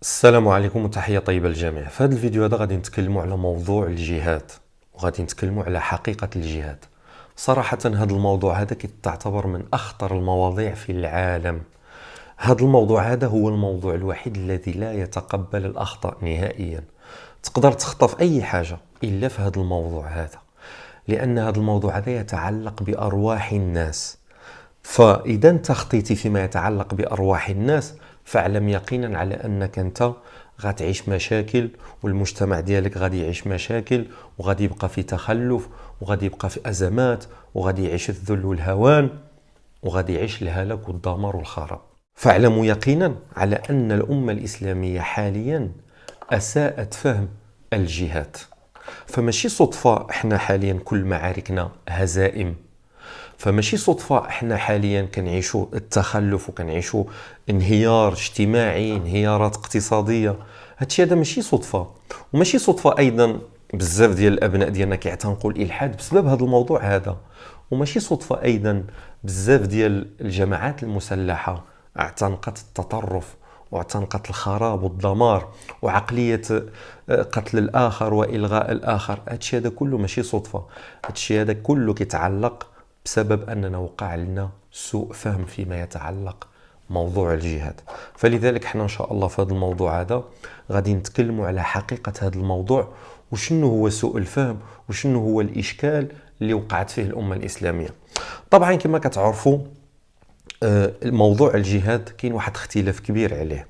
السلام عليكم وتحية طيبة للجميع. في هذا الفيديو هذا غادي نتكلموا على موضوع الجهاد وغادي نتكلموا على حقيقة الجهاد. صراحة هذا الموضوع هذا تعتبر من أخطر المواضيع في العالم. هذا الموضوع هذا هو الموضوع الوحيد الذي لا يتقبل الأخطاء نهائيا. تقدر تخطف أي حاجة إلا في هذا الموضوع هذا، لأن هذا الموضوع هذا يتعلق بأرواح الناس. فإذا انت خطيتي فيما يتعلق بأرواح الناس فاعلم يقينا على أنك أنت غتعيش مشاكل، والمجتمع ديالك غادي يعيش مشاكل، وغادي يبقى في تخلف، وغادي يبقى في أزمات، وغادي يعيش الذل والهوان، وغادي يعيش الهلاك والدمار والخراب. فاعلموا يقينا على أن الأمة الإسلامية حاليا أساءت فهم الجهاد. فماشي صدفة احنا حاليا كل معاركنا هزائم، فماشي صدفة احنا حاليا كنعيشوا التخلف وكنعيشوا انهيار اجتماعي، انهيارات اقتصادية. هادشي هذا ماشي صدفة، وماشي صدفة ايضا بزاف ديال الابناء ديالنا كيعتنقوا الالحاد بسبب هذا الموضوع هذا. وماشي صدفة ايضا بزاف ديال الجماعات المسلحة اعتنقت التطرف واعتنقت الخراب والدمار وعقلية قتل الآخر وإلغاء الآخر. هادشي هذا كله ماشي صدفة، هادشي هذا كله كيتعلق بسبب أننا وقع لنا سوء فهم فيما يتعلق موضوع الجهاد. فلذلك احنا إن شاء الله في هذا الموضوع هذا غادي نتكلموا على حقيقة هذا الموضوع، وشنو هو سوء الفهم وشنو هو الإشكال اللي وقعت فيه الأمة الإسلامية. طبعا كما كتعرفوا موضوع الجهاد كاين واحد اختلاف كبير عليه،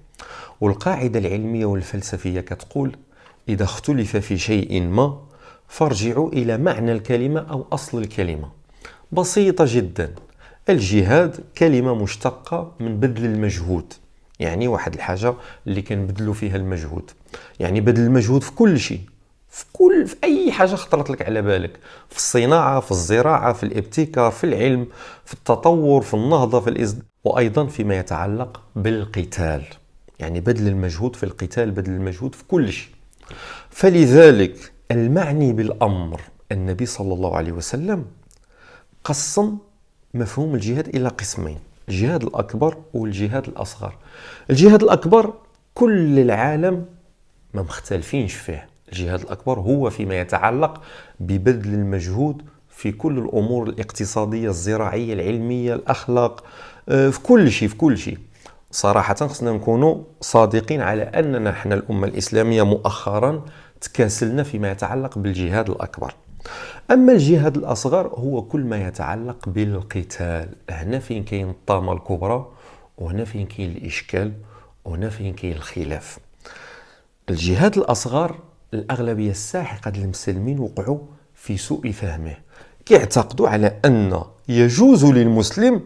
والقاعدة العلمية والفلسفية كتقول إذا اختلف في شيء ما فارجعوا إلى معنى الكلمة أو أصل الكلمة. بسيطة جدا، الجهاد كلمة مشتقة من بذل المجهود، يعني واحد الحاجة اللي كنبذلوا فيها المجهود، يعني بذل المجهود في كل شيء، في أي حاجة خطرت لك على بالك، في الصناعة، في الزراعة، في الابتكار، في العلم، في التطور، في النهضة، وأيضا فيما يتعلق بالقتال، يعني بذل المجهود في القتال، بذل المجهود في كل شيء. فلذلك المعني بالأمر النبي صلى الله عليه وسلم قسم مفهوم الجهاد إلى قسمين: الجهاد الأكبر والجهاد الأصغر. الجهاد الأكبر كل العالم ما مختلفينش فيه. الجهاد الأكبر هو فيما يتعلق ببذل المجهود في كل الأمور الاقتصادية، الزراعية، العلمية، الأخلاق، في كل شيء. صراحة خصنا نكونوا صادقين على أننا احنا الأمة الإسلامية مؤخرا تكاسلنا فيما يتعلق بالجهاد الأكبر. أما الجهاد الأصغر هو كل ما يتعلق بالقتال. هنا فين كاين الطامة الكبرى، وهنا فين كاين الإشكال، وهنا فين كاين الخلاف. الجهاد الأصغر الأغلبية الساحقة المسلمين وقعوا في سوء فهمه، كيعتقدوا على أن يجوز للمسلم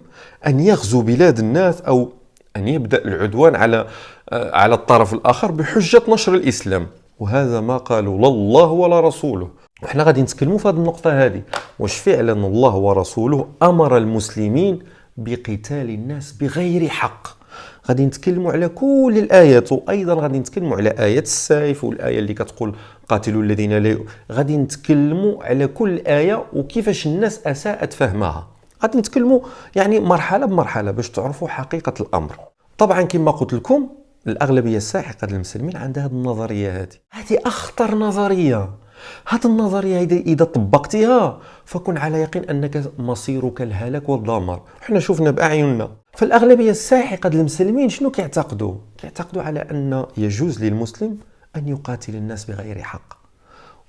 أن يغزو بلاد الناس أو أن يبدأ العدوان على الطرف الآخر بحجة نشر الإسلام، وهذا ما قالوا لا الله ولا رسوله. وإحنا غادي نتكلموا في هذه النقطة هذه، واش فعلا الله ورسوله أمر المسلمين بقتال الناس بغير حق. غادي نتكلموا على كل الآيات، وأيضا غادي نتكلموا على آيات السيف والآية اللي كتقول قاتلوا الذين لا غادي نتكلموا على كل آية وكيفاش الناس أساءت فهمها. غادي نتكلموا يعني مرحلة بمرحلة باش تعرفوا حقيقة الأمر. طبعا كما قلت لكم الأغلبية الساحقة للمسلمين عندها هذه النظرية هذه أخطر نظرية. هذه النظرية إذا طبقتها فكن على يقين أنك مصيرك الهلاك والدمار. احنا شفنا بأعيننا. فالأغلبية الساحقة للمسلمين شنو كيعتقدوا؟ كيعتقدوا على أن يجوز للمسلم أن يقاتل الناس بغير حق.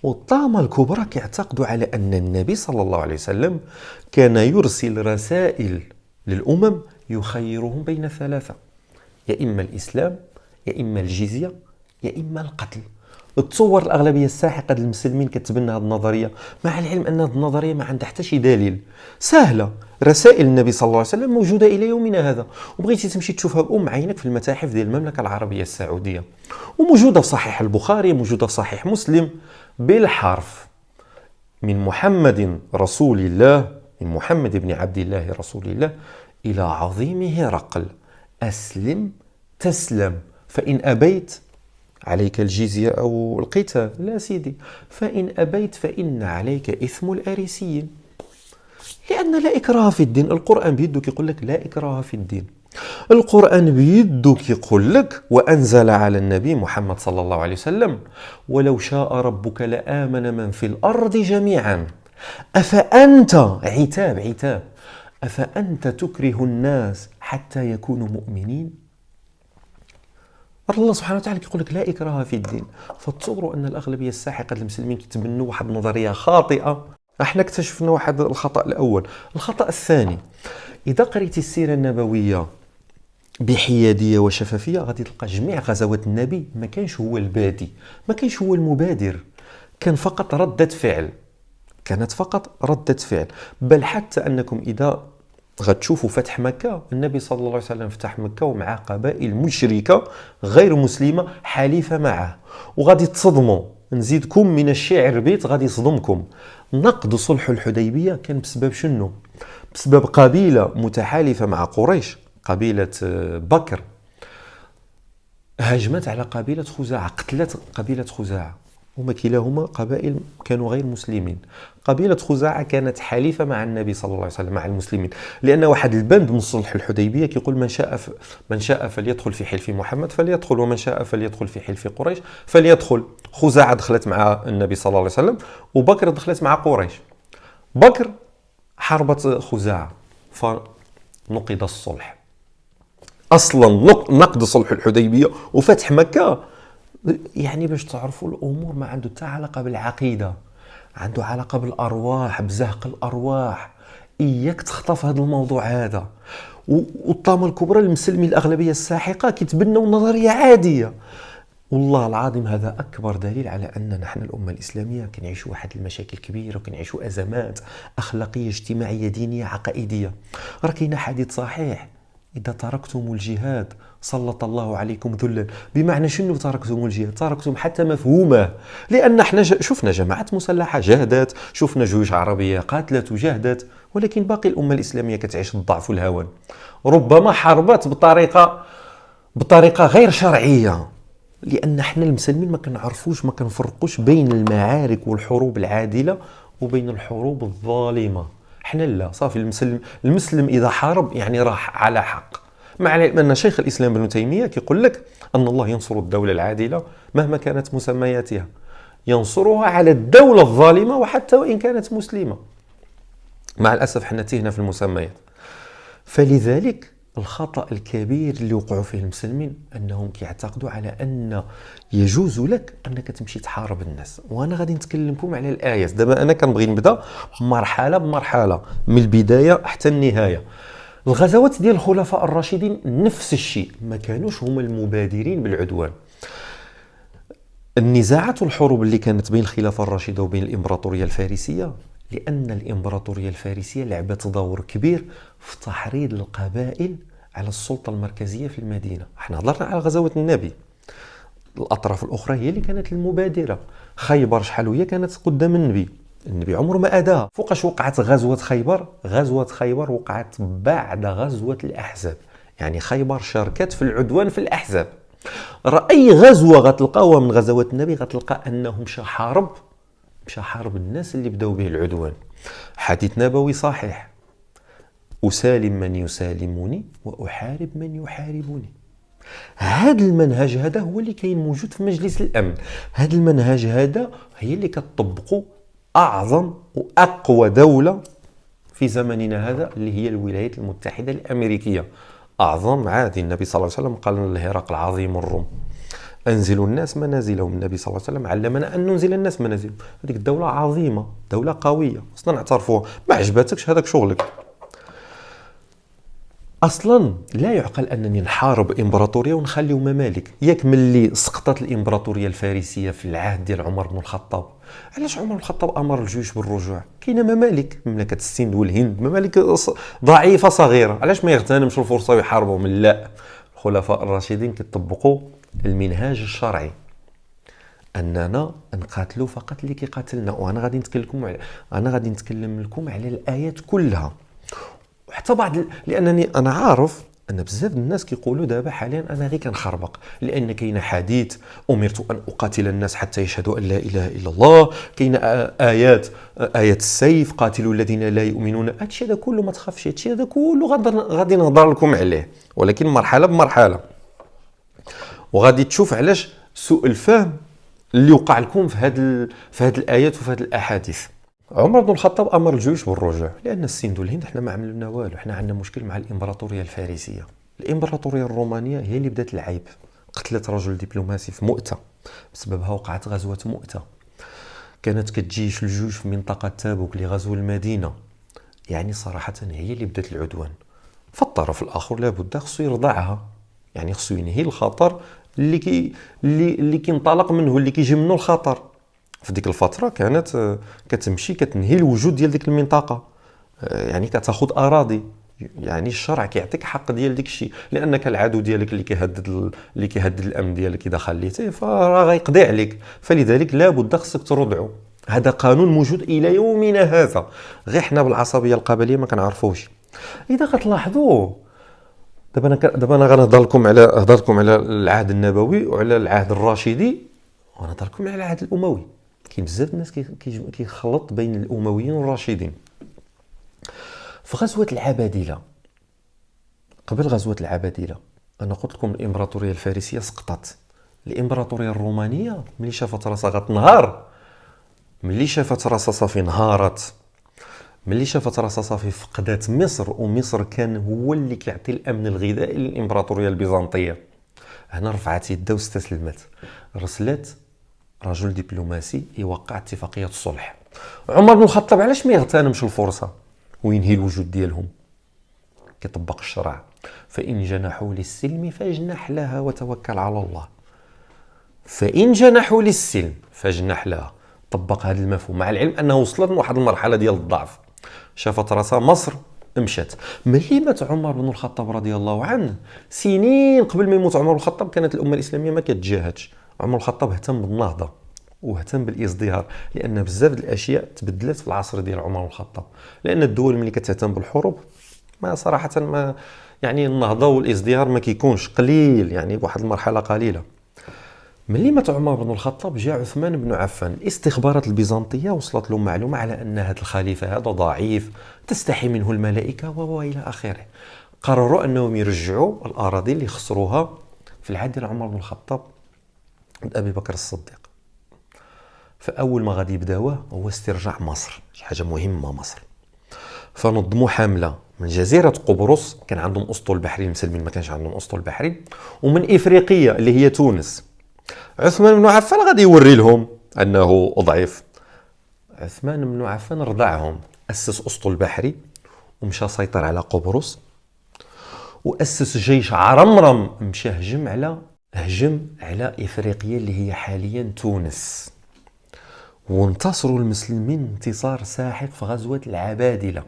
والطامة الكبرى كيعتقدوا على أن النبي صلى الله عليه وسلم كان يرسل رسائل للأمم يخيرهم بين ثلاثة: يا إما الإسلام، يا إما الجزية، يا إما القتل. تصور الأغلبية الساحقة للمسلمين كتبنى هذه النظرية، مع العلم أن هذه النظرية ما عندها حتى شي دليل. سهلة، رسائل النبي صلى الله عليه وسلم موجودة إلى يومنا هذا، وبغيتي تمشي تشوفها بأم عينك في المتاحف ديال المملكة العربية السعودية، وموجودة في صحيح البخاري، موجودة في صحيح مسلم بالحرف: من محمد رسول الله، من محمد بن عبد الله رسول الله إلى عظيم هرقل: أسلم تسلم، فإن أبيت عليك الجزية أو القتال. لا سيدي، فإن أبيت فإن عليك إثم الأريسيين، لأن لا إكراه في الدين. القرآن بيدك يقول لك لا إكراه في الدين. القرآن بيدو كيقول لك وأنزل على النبي محمد صلى الله عليه وسلم ولو شاء ربك لآمن من في الأرض جميعا أفأنت عتاب أفأنت تكره الناس حتى يكونوا مؤمنين. الله سبحانه وتعالى كيقول لك لا إكراه في الدين. فتصوروا أن الأغلبية الساحقة المسلمين كيتبنوا واحد النظرية خاطئة. احنا اكتشفنا واحد الخطأ الأول. الخطأ الثاني، إذا قريتي السيرة النبوية بحيادية وشفافية غادي تلقى جميع غزوات النبي ما كانش هو البادي، ما كانش هو المبادر، كان فقط ردة فعل، كانت فقط ردة فعل. بل حتى أنكم إذا غتشوفوا فتح مكة، النبي صلى الله عليه وسلم فتح مكة ومع قبائل مشركة غير مسلمة حليفة معه. وغادي تصدموا، نزيدكم من الشعر بيت غادي يصدمكم. نقد صلح الحديبية كان بسبب شنو؟ بسبب قبيلة متحالفة مع قريش، قبيلة بكر هاجمت على قبيلة خزاعة، قتلت قبيلة خزاعة، هما كلاهما قبائل كانوا غير مسلمين. قبيلة خزاعة كانت حليفة مع النبي صلى الله عليه وسلم مع المسلمين، لأن واحد البند من صلح الحديبية كيقول من شاء فليدخل في حلف محمد فليدخل، ومن شاء فليدخل في حلف قريش فليدخل. خزاعة دخلت مع النبي صلى الله عليه وسلم وبكر دخلت مع قريش. بكر حاربت خزاعة فنقض الصلح. أصلا نقد صلح الحديبية وفتح مكة يعني باش تعرفوا الأمور ما عنده حتى علاقة بالعقيدة، عنده علاقة بالأرواح، بزهق الأرواح. إياك تخطف هذا الموضوع هذا. والطامة الكبرى المسلمين الأغلبية الساحقة كيتبنوا نظرية عادية. والله العظيم هذا أكبر دليل على أن نحن الأمة الإسلامية كنعيشوا واحد المشاكل كبيرة وكنعيشوا أزمات أخلاقية اجتماعية دينية عقائدية. راه كاين حديث صحيح: إذا تركتم الجهاد سلط الله عليكم ذلا. بمعنى شنو تركتم الجهاد؟ تركتم حتى مفهومه. لأن احنا شفنا جماعات مسلحة جهدت، شفنا جيوش عربية قاتلت وجهدت، ولكن باقي الأمة الإسلامية كتعيش الضعف والهوان. ربما حاربت بطريقة غير شرعية، لأن احنا المسلمين ما كنعرفوش، ما كنفرقوش بين المعارك والحروب العادلة وبين الحروب الظالمة. احنا لا، صافي المسلم إذا حارب يعني راح على حق. مع العلم أن شيخ الإسلام ابن تيمية كيقول لك أن الله ينصر الدولة العادلة مهما كانت مسمياتها، ينصرها على الدولة الظالمة وحتى وإن كانت مسلمة. مع الأسف احنا تيهنا في المسميات. فلذلك الخطأ الكبير اللي وقعوا فيه المسلمين أنهم كيعتقدوا على أن يجوز لك أنك تمشي تحارب الناس. وأنا غادي نتكلمكم على الآيات. دابا أنا كنبغي نبدأ مرحلة بمرحلة من البداية حتى النهاية. الغزوات ديال الخلفاء الراشدين نفس الشيء، ما كانوش هم المبادرين بالعدوان. النزاعات والحروب اللي كانت بين الخلافة الراشدة وبين الإمبراطورية الفارسية، لأن الإمبراطورية الفارسية لعبت دور كبير في تحريض القبائل على السلطة المركزية في المدينة. احنا هضرنا على غزوة النبي، الأطراف الأخرى هي اللي كانت المبادرة. خيبر شحال وهي كانت قدام النبي عمره ما أداها. فوقاش وقعت غزوة خيبر؟ غزوة خيبر وقعت بعد غزوة الأحزاب، يعني خيبر شاركت في العدوان في الأحزاب. أي غزوة غتلقاوها من غزوات النبي غتلقى أنه مشى حارب الناس اللي بداوا به العدوان. حديث نبوي صحيح: أسالم من يسالمني وأحارب من يحاربني. هذا المنهج هذا هو اللي كاين موجود في مجلس الأمن. هذا المنهج هذا هي اللي كتطبقه أعظم وأقوى دولة في زمننا هذا اللي هي الولايات المتحدة الأمريكية. أعظم عادي، النبي صلى الله عليه وسلم قال لهرقل عظيم الروم: أنزلوا الناس منازلهم. النبي صلى الله عليه وسلم علمنا أن ننزل الناس منازلهم. هذيك الدولة عظيمة، دولة قوية، أصلا نعترفوها. ما عجبتكش هذاك شغلك. أصلا لا يعقل أنني نحارب إمبراطورية ونخليو ممالك. ياك ملي سقطت الإمبراطورية الفارسية في العهد ديال عمر بن الخطاب، علاش عمر بن الخطاب أمر الجيوش بالرجوع؟ كاينه ممالك، مملكة السند والهند، ممالك ضعيفة صغيرة، علاش ما يغتنمش الفرصة ويحاربهم؟ لا، الخلفاء الراشدين كيطبقوا المنهاج الشرعي، أننا نقاتلوا فقط اللي كيقاتلنا. وأنا غادي نتكلم لكم على الآيات كلها، وحتى بعض، لأنني أنا عارف ان بزاف الناس كيقولوا دابا حاليا انا غير كنخربق لان كاين حديث امرت ان اقاتل الناس حتى يشهدوا ان لا اله الا الله، كاين ايات السيف قاتلوا الذين لا يؤمنون. هادشي هذا كله ما تخافش، هادشي هذا كله غادي نهضر لكم عليه، ولكن مرحله بمرحله، وغادي تشوف علاش سوء الفهم اللي وقع لكم في هاد الايات وفي هاد الاحاديث. عمر بن الخطاب امر الجيوش بالرجوع لان السند والهند حنا ما عملنا والو، حنا عندنا مشكل مع الامبراطوريه الفارسيه. الامبراطوريه الرومانيه هي اللي بدات العيب، قتلت رجل دبلوماسي في مؤتة، بسببها وقعت غزوه مؤتة. كانت كتجيش الجيوش في منطقه تابوك لغزو المدينه، يعني صراحه هي اللي بدات العدوان. فالطرف الاخر لابد خصو يرضعها، يعني خصو ينهي الخطر اللي كينطلق منه، اللي كيجي منه الخطر. في ديك الفتره كانت كتمشي كتنهي الوجود ديال ديك المنطقه، يعني كتاخذ اراضي، يعني الشرع كيعطيك حق ديال ديك الشيء، لانك العدو ديالك اللي كيهدد الامن ديالك اذا خليتيه فراه غيقضي عليك، فلذلك لابد خصك ترضعو. هذا قانون موجود الى يومنا هذا، غير حنا بالعصبيه القبليه ما كنعرفوش. اذا غتلاحظوا دابا انا غنهضر لكم على العهد النبوي وعلى العهد الراشدي، ونهضر لكم على العهد الاموي. كاين بزاف الناس كيخلط بين الامويين والراشدين. في غزوه العبادله، قبل غزوه العبادله انا قلت لكم الامبراطوريه الفارسيه سقطت. الامبراطوريه الرومانيه ملي شافت راسها غتنهار، ملي شافت راسها صافي نهارت، ملي شافت راسها صافي فقدات مصر، ومصر كان هو اللي كيعطي الامن الغذائي للامبراطوريه البيزنطيه، هنا رفعت يدها واستسلمت. رسلت رجل دبلوماسي يوقع اتفاقيه الصلح. عمر بن الخطاب علاش ما يغتنمش الفرصه وينهي الوجود ديالهم؟ كيطبق الشرع، فان جنحوا للسلم فاجنح لها وتوكل على الله. فان جنحوا للسلم فاجنح لها، طبق هذا المفهوم، مع العلم انه وصلت لواحد المرحله ديال الضعف، شافت راسها مصر مشات. ملي مات عمر بن الخطاب رضي الله عنه، سنين قبل ما يموت عمر بن الخطاب كانت الامه الاسلاميه ما كتجاهدش. عمر الخطاب اهتم بالنهضه واهتم بالازدهار، لان بزاف الاشياء تبدلت في العصر ديال عمر الخطاب، لان الدول ملي كتهتم بالحروب ما صراحه ما يعني النهضه والازدهار ما كيكونش، قليل يعني بواحد المرحله قليله. ملي مات عمر بن الخطاب جاء عثمان بن عفان. الاستخبارات البيزنطيه وصلت لهم معلومه على ان هذا الخليفه هذا ضعيف، تستحي منه الملائكه والى اخره. قرروا انهم يرجعوا الاراضي اللي خسروها في العهد ديال عمر بن الخطاب عند ابي بكر الصديق. فاول ما غادي يبداوه هو استرجاع مصر، شي حاجه مهمه مصر. فنظموا حمله من جزيره قبرص، كان عندهم اسطول بحري، المسلمين ما كانش عندهم اسطول بحري، ومن افريقيا اللي هي تونس. عثمان بن عفان غادي يوري لهم انه ضعيف. عثمان بن عفان رضعهم، اسس اسطول بحري ومشى سيطر على قبرص، واسس جيش عرمرم مشى هجم على افريقيا اللي هي حاليا تونس، وانتصروا المسلمين انتصار ساحق في غزوة العبادلة.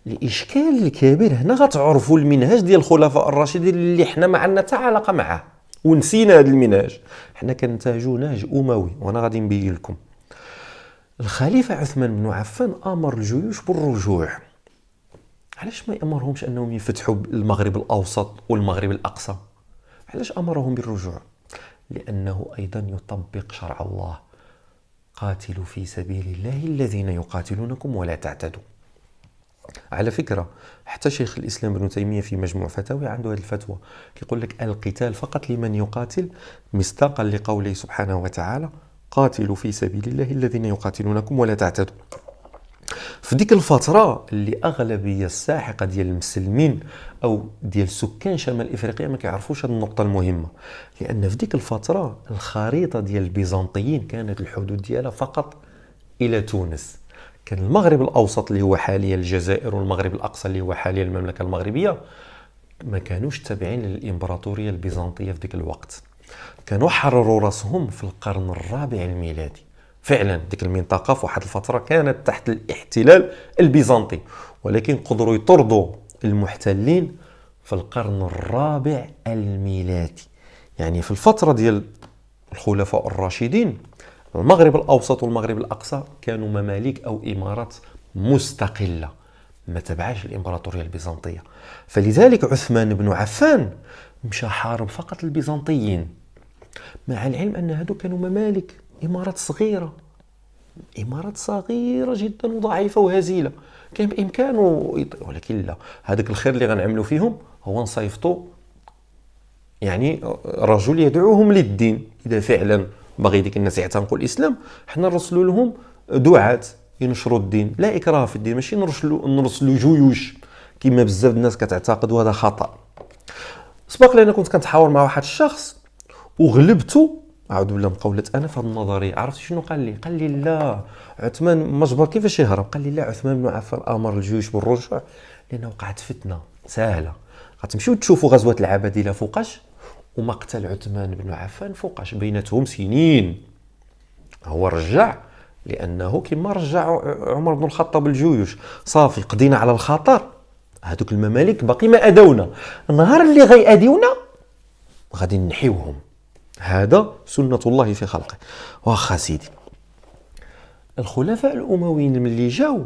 الإشكال الكبير هنا غتعرفوا المنهج ديال الخلفاء الراشدين اللي حنا ما عندنا حتى علاقة معاه، ونسينا هذا المنهج. حنا كنتاجوا نهج أموي، وأنا غادي نبين لكم. الخليفة عثمان بن عفان أمر الجيوش بالرجوع. علاش ما يأمرهمش أنهم يفتحوا المغرب الأوسط والمغرب الأقصى؟ علاش أمرهم بالرجوع؟ لأنه أيضا يطبق شرع الله، قاتلوا في سبيل الله الذين يقاتلونكم ولا تعتدوا. على فكرة حتى شيخ الإسلام ابن تيمية في مجموع فتاوي عنده هذه الفتوى، يقول لك القتال فقط لمن يقاتل، مصداقا لقوله سبحانه وتعالى قاتلوا في سبيل الله الذين يقاتلونكم ولا تعتدوا. في ديك الفترة اللي أغلبية الساحقة ديال المسلمين أو ديال سكان شمال إفريقيا ما كيعرفوش هذه النقطة المهمة، لأن في ديك الفترة الخريطة ديال البيزنطيين كانت الحدود ديالها فقط إلى تونس. كان المغرب الأوسط اللي هو حاليا الجزائر، والمغرب الأقصى اللي هو حاليا المملكة المغربية، ما كانوش تابعين للإمبراطورية البيزنطية في ديك الوقت. كانوا حرروا راسهم في القرن الرابع الميلادي. فعلا ديك المنطقة في واحد الفترة كانت تحت الاحتلال البيزنطي، ولكن قدروا يطردوا المحتلين في القرن الرابع الميلادي. يعني في الفترة ديال الخلفاء الراشدين المغرب الأوسط والمغرب الأقصى كانوا مماليك أو إمارات مستقلة، ما تبعش الإمبراطورية البيزنطية. فلذلك عثمان بن عفان مشى حارب فقط البيزنطيين، مع العلم أن هادو كانوا ممالك، إمارات صغيرة، إمارات صغيرة جدا وضعيفة وهزيلة، كان بإمكانه ولكن لا، هذاك الخير اللي غنعملوا فيهم هو نصيفطوا يعني رجل يدعوهم للدين. إذا فعلا باغي ديك الناس يعتنقوا الإسلام، حنا نرسلوا لهم دعاة ينشروا الدين، لا إكراه في الدين، ماشي نرسلوا جيوش كما بزاف الناس كتعتقد، وهذا خطأ. سبق لي أنا كنت كنتحاور مع واحد الشخص وغلبته، أعوذ بالله من قولة أنا في هذه النظرية. عرفت شنو قال لي؟ قال لي لا، عثمان مجبر كيفاش يهرب؟ قال لي لا، عثمان بن عفان أمر الجيوش بالرجوع لأنه وقعت فتنة سهلة. غتمشيو تشوفوا غزوة العبادلة فوقاش ومقتل عثمان بن عفان فوقاش، بيناتهم سنين. هو رجع لأنه كما رجع عمر بن الخطاب الجيوش، صافي قضينا على الخطر، هذوك الممالك باقي ما أدونا، النهار اللي غيأديونا غادي نحيوهم. هذا سنة الله في خلقه. واخا سيدي، الخلفاء الأمويين ملي جاو،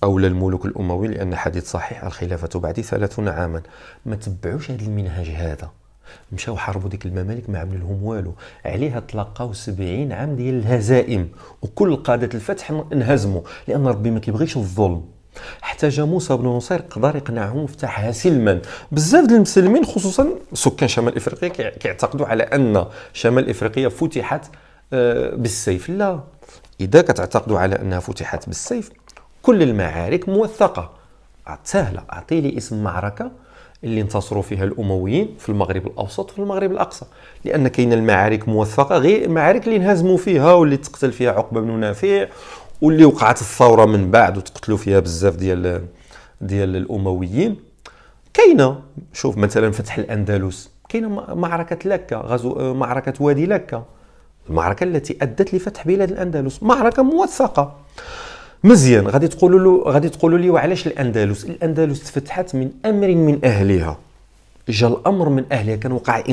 أولى الملوك الأمويين، لأن حديث صحيح الخلافة بعد 30 عاما، ما تبعوش هذا المنهج هذا، مشاو حاربوا ديك الممالك ما عملوا لهم والو، عليها تلقاو 70 عام ديال الهزائم، وكل قادة الفتح انهزموا، لأن ربي ما كيبغيش الظلم. حتى جا موسى بن نصير قدر يقنعهم فتحها سلما. بزاف ديال المسلمين خصوصا سكان شمال افريقيا كيعتقدوا على ان شمال افريقيا فتحت بالسيف. لا، اذا كتعتقدوا على انها فتحت بالسيف، كل المعارك موثقه سهله. اعطي لي اسم معركه اللي انتصروا فيها الامويين في المغرب الاوسط وفي المغرب الاقصى، لان كاين المعارك موثقه، غير المعارك اللي انهزموا فيها واللي تقتل فيها عقبه بن نافع، واللي وقعت الثوره من بعد وتقتلوا فيها بزاف ديال الامويين. كاينه، شوف مثلا فتح الاندلس، كاينه معركه لكه، غزو معركه وادي لكه، المعركه التي ادت لفتح بلاد الاندلس، معركه موثقه. مزيان، غادي تقولوا لي وعلاش الاندلس تفتحت من امر من اهلها، جا الامر من اهلها، كان وقع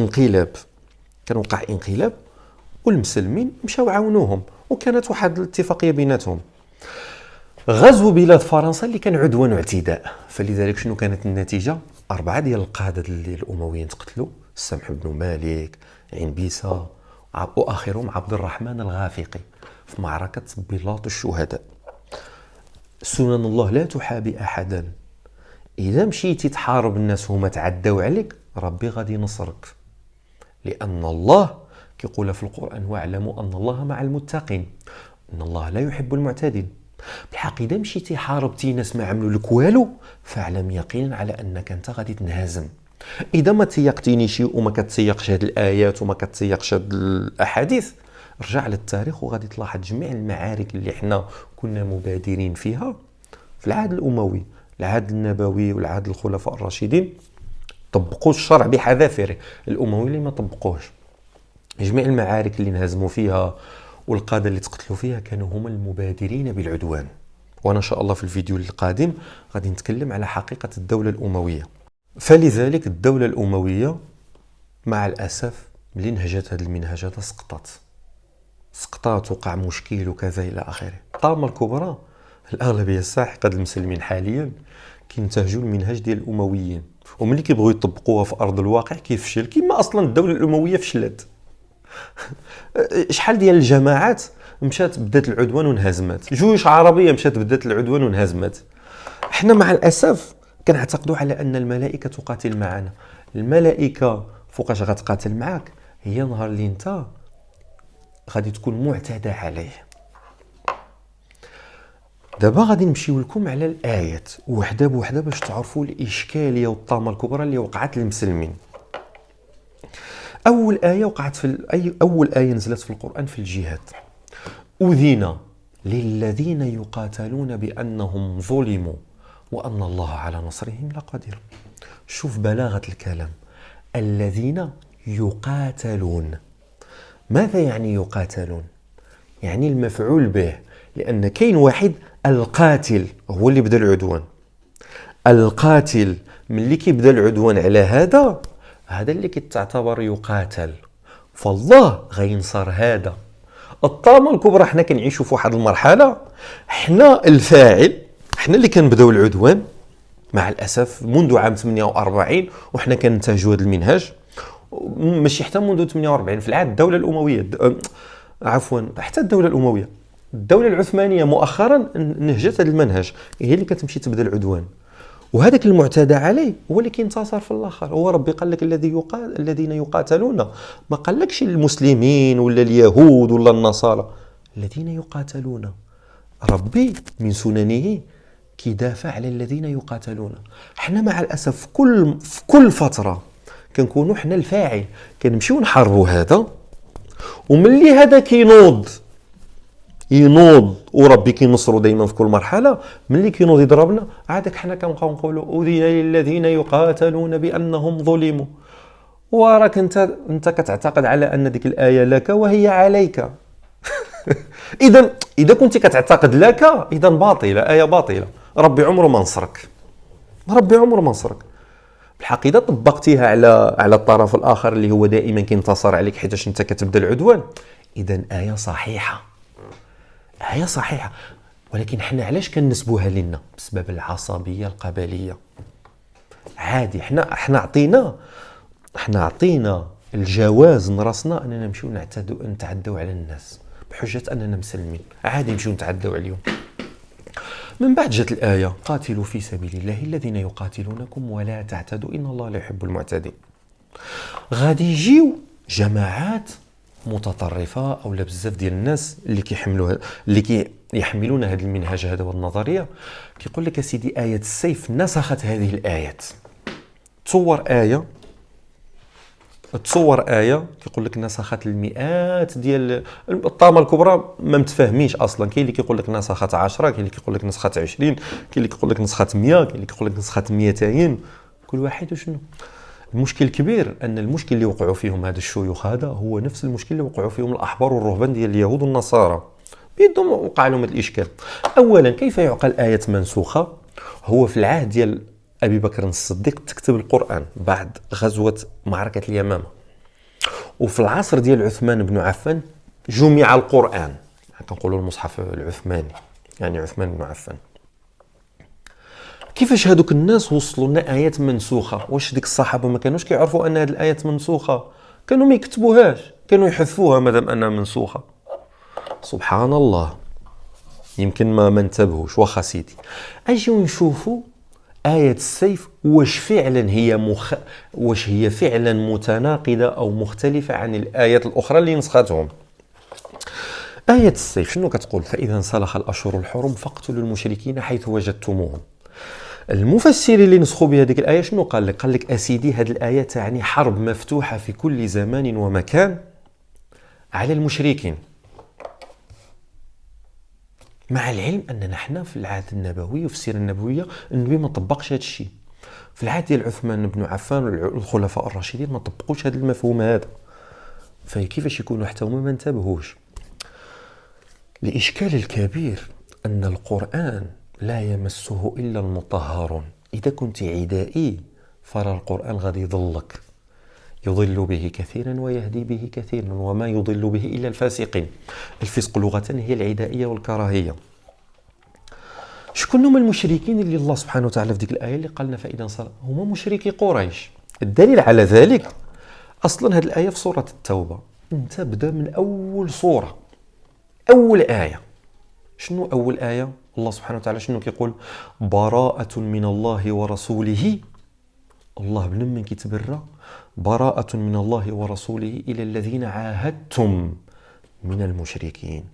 انقلاب والمسلمين مشاو عاونوهم، وكانت واحد الاتفاقيه بيناتهم. غزو بلاد فرنسا اللي كان عدوان واعتداء، فلذلك شنو كانت النتيجه؟ 4 ديال القاده الامويين تقتلوا، السمح بن مالك، عين بيسا، واخرهم عبد الرحمن الغافقي في معركه بلاط الشهداء. سنن الله لا تحابي احدا، اذا مشيتي تحارب الناس هما تعداو عليك، ربي غادي ينصرك، لان الله كيقول في القران واعلموا ان الله مع المتقين، ان الله لا يحب المعتدين. بالحق اذا مشيتي حاربتي ناس ما عملوا لك والو، فاعلم يقينا على انك انت غادي تنهزم. اذا ما تيقتينيش وما كتسيقش هاد الايات وما كتسيقش هاد الاحاديث، رجع للتاريخ وغادي تلاحظ جميع المعارك اللي حنا كنا مبادرين فيها في العهد الاموي، العهد النبوي والعهد الخلفاء الراشدين، طبقوا الشرع بحذافيره. الاموي اللي ما طبقوهش، جميع المعارك اللي انهزموا فيها والقادة اللي تقتلوا فيها كانوا هم المبادرين بالعدوان. وانا ان شاء الله في الفيديو القادم غادي نتكلم على حقيقة الدولة الأموية. فلذلك الدولة الأموية مع الأسف ملي نهجت هذا المنهج هذا سقطت، وقع مشكل وكذا إلى آخره. الطامة الكبرى الأغلبية الساحقة المسلمين حاليا كينتهجوا المنهج ديال الأمويين، وملي كيبغوا يطبقوها في أرض الواقع كيفشل، كما أصلا الدولة الأموية فشلت. شحال ديال الجماعات مشات بدات العدوان وانهزمت، جيوش عربية مشات بدات العدوان وانهزمت. احنا مع الأسف كنعتقدوا على أن الملائكة تقاتل معنا. الملائكة فوقاش غتقاتل معاك؟ هي نهار اللي انت غادي تكون معتدى عليه. دابا غادي نمشيو لكم على الآيات وحده بوحده باش تعرفوا الإشكالية والطامة الكبرى اللي وقعت للمسلمين. أول آية وقعت أول آية نزلت في القرآن في الجهاد، أذن للذين يقاتلون بأنهم ظلموا وأن الله على نصرهم لقدير. شوف بلاغة الكلام، الذين يقاتلون. ماذا يعني يقاتلون؟ يعني المفعول به، لأن كاين واحد القاتل هو اللي بدا العدوان. القاتل ملي كيبدا العدوان على هذا اللي كتعتبر يقاتل، فالله غينصر هذا. الطامة الكبرى حنا كنعيشوا في واحد المرحلة، حنا الفاعل، حنا اللي كنبداو العدوان مع الاسف منذ عام 48 وحنا كننتهجوا هذا المنهج، ماشي حتى منذ 48 في العهد الدوله الامويه، عفوا حتى الدوله الامويه، الدوله العثمانيه مؤخرا نهجت هذا المنهج، هي اللي كتمشي تبدا العدوان. وهذاك المعتدى عليه هو اللي كينتصر في الاخر. هو ربي قال لك الذين يقاتلون، ما قالكش المسلمين ولا اليهود ولا النصارى، الذين يقاتلون. ربي من سننه كيدافع على الذين يقاتلون. حنا مع الاسف في كل فتره كنكونوا حنا الفاعل، كنمشيو نحاربوا هذا، وملي هذا ينوض وربي كينصرو دائما في كل مرحله، ملي كينوض يضربنا عادك حنا كنبقاو نقولوا اذن للذين يقاتلون بانهم ظلموا. وراك انت كتعتقد على ان ديك الايه لك وهي عليك. اذا كنت كتعتقد لك، اذا باطله، ايه باطله. ربي عمره ما نصرك، ربي عمره ما نصرك. بالحق اذا طبقتيها على الطرف الاخر اللي هو دائما كينتصر عليك حيتاش انت كتبدا العدوان، اذا ايه صحيحه، ايه صحيحه. ولكن حنا علاش كنسبوها لنا؟ بسبب العصبيه القبليه. عادي، حنا عطينا الجواز من راسنا اننا نمشيو نتعدوا على الناس بحجه اننا مسلمين. عادي نمشيو نتعدوا عليهم. من بعد جات الآية قاتلوا في سبيل الله الذين يقاتلونكم ولا تعتدوا إن الله لا يحب المعتدين. غادي يجيو جماعات متطرفة أو بزاف ديال الناس اللي يحملون هذا المنهج هذا والنظرية، كيقول لك سيدي آية السيف نسخت هذه الآيات. تصور آية كيقول لك نسخت المئات ديال الطامة الكبرى ما متفاهمينش أصلا. كاين اللي كيقول لك نسخت 10، كاين اللي كيقول لك نسخت 20، كاين اللي كيقول لك نسخت 100، كاين اللي كيقول لك نسخت 200. كل واحد وشنو المشكل الكبير؟ أن المشكل اللي وقعوا فيهم هذا الشيوخ هذا هو نفس المشكل اللي وقعوا فيهم الأحبار والرهبان ديال اليهود والنصارى. بيدهم وقع لهم هذا الإشكال. أولا، كيف يعقل آية منسوخة؟ هو في العهد ديال أبي بكر الصديق تكتب القرآن بعد غزوة معركة اليمامة، وفي العصر ديال عثمان بن عفان جمع القرآن، كنقولوا المصحف العثماني، يعني عثمان بن عفان. كيفاش هذوك الناس وصلوا لنا آيات منسوخة؟ واش ديك الصحابة ما كانوش كيعرفوا أن هذه الآيات منسوخة؟ كانوا ما يكتبوهاش، كانوا يحذفوها مادام أنها منسوخة. سبحان الله، يمكن ما انتبهوش. واخا سيدي، أجيو نشوفوا آية السيف واش هي فعلا متناقضة أو مختلفة عن الآيات الأخرى اللي نسختهم. آية السيف شنو كتقول؟ فإذا انسلخ الأشهر الحرم فاقتلوا المشركين حيث وجدتموهم. المفسر اللي نسخوا بهذه الآية شنو قال لك؟ قال لك أسيدي هذه الآية تعني حرب مفتوحة في كل زمان ومكان على المشركين، مع العلم أننا حنا في العهد النبوي وفي السيرة النبوية النبي ما طبقش هذا الشيء. في العهد ديال عثمان بن عفان والخلفاء الراشدين ما طبقوش هذا المفهوم هذا. فكيفاش يكونوا حتى هما ما انتبهوش؟ الإشكال الكبير أن القرآن لا يمسه إلا المطهرون. إذا كنت عدائي فرى القرآن غادي يضلك، يضل به كثيرا ويهدي به كثيرا، وما يضل به إلا الفاسقين. الفسق لغة هي العدائية والكراهية. شكون هما المشركين اللي الله سبحانه وتعالى في ديك الآية اللي قالنا فإذا صار؟ هما مشركي قريش. الدليل على ذلك أصلا هذه الآية في سورة التوبة. انت بدا من أول سورة، أول آية. شنو أول آية؟ الله سبحانه وتعالى شنو كيقول؟ براءة من الله ورسوله. الله بن من كيتبرى، براءة من الله ورسوله إلى الذين عاهدتم من المشركين.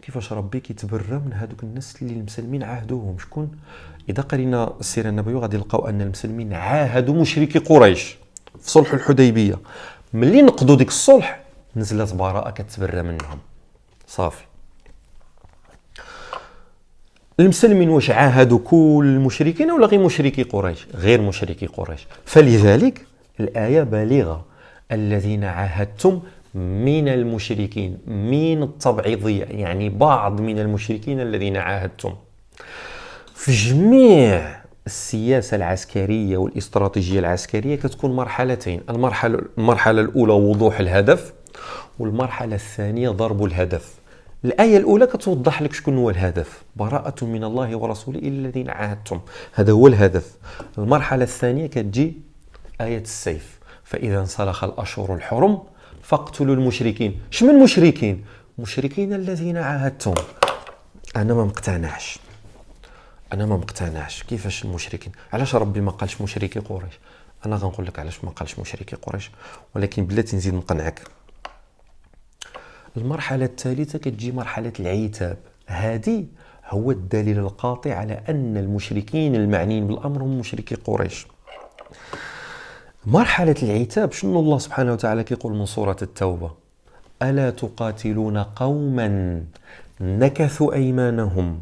كيفاش ربي كيتبرى من هذوك الناس اللي المسلمين عاهدوهم؟ شكون؟ إذا قرينا السيرة النبوية غادي نلقاو أن المسلمين عاهدوا مشركي قريش في صلح الحديبية. ملي نقضوا ديك الصلح نزلت براءة كتبرى منهم، صافي. المسلمين واش عاهدوا كل المشركين ولا غير مشركي قريش؟ غير مشركي قريش. فلذلك الآية بالغة، الذين عاهدتم من المشركين، من التبعيضية، يعني بعض من المشركين الذين عاهدتم. في جميع السياسة العسكرية والاستراتيجية العسكرية كتكون مرحلتين. المرحلة الأولى وضوح الهدف، والمرحلة الثانية ضرب الهدف. الآية الأولى كتوضح لك شكون هو الهدف، براءة من الله ورسوله إلى الذين عاهدتم، هذا هو الهدف. المرحلة الثانية كتجي آية السيف، فإذا انسلخ الأشهر الحرم فاقتلوا المشركين. شمن المشركين؟ مشركين الذين عاهدتم. أنا ما مقتنعش كيفاش المشركين، علاش ربي ما قالش مشركي قريش؟ أنا غنقول لك علاش ما قالش مشركي قريش، ولكن بلاتي نزيد نقنعك. المرحلة الثالثة كتجي مرحلة العتاب، هذه هو الدليل القاطع على أن المشركين المعنيين بالأمر هم مشركي قريش. مرحلة العتاب شنو الله سبحانه وتعالى كيقول من سورة التوبة؟ ألا تقاتلون قوما نكثوا أيمانهم